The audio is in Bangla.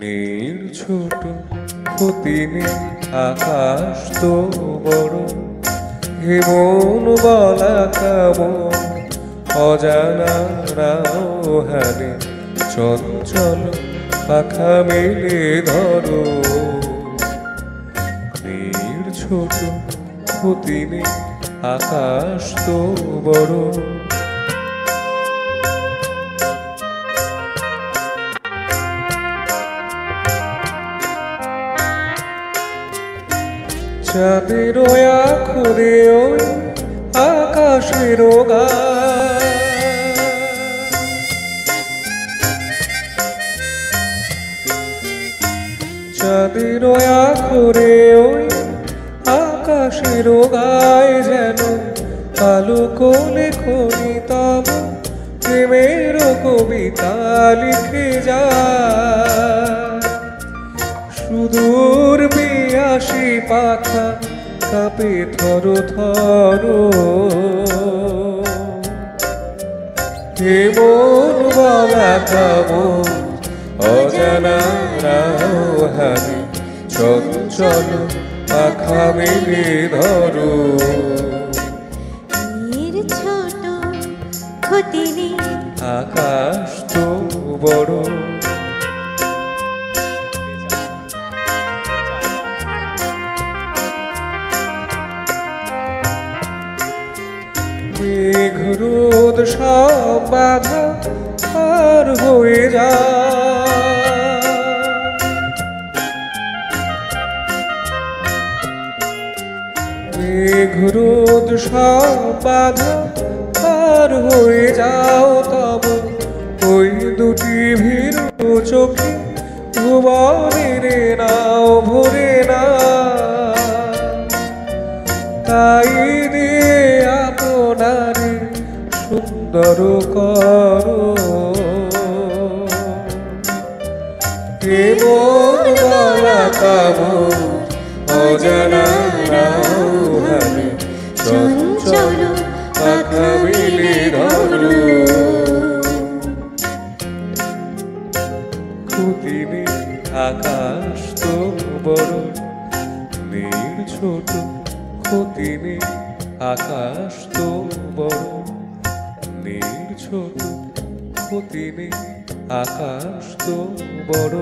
নীল ছোট ক্ষতি নেই আকাশ তো বড়, হে মন বলা কামন অজানা রাহানে চঞ্চল পাখা মেলে ধরো। নীল ছোট ক্ষতি নেই আকাশ তো বড়, চাঁদের আখরে ওই আকাশের গায়, চাঁদের আখরে ওই আকাশের গায় যেন আলোক লেখনি তব প্রেমের কবিতা লিখে যায়। সুদূর পিয়াসী পাখা কাঁপে থর থর, হে মন বলা কামন অজানা রাহানে চঞ্চল পাখা মেলে ধরো। নীল ছোট ক্ষতি নেই আকাশ তো বড়, মেঘ রোদ সব বাধা পার হয়ে যায়। মেঘ রোদ সব বাধা পার হয়ে যাও, তব ওই দুটি ভীরু চোখে ভুবনের নাও ভরে না। তাই দিয়ে আপনারে সুন্দর করো, হে মন বলা কামন অজানা রাহানে চঞ্চল পাখা মেলে ধরো। ক্ষতি নেই আকাশ তো বড়, নীল ছোট ক্ষতি নেই আকাশ তো বড়, নীল ছোট ক্ষতি নেই আকাশ তো বড়।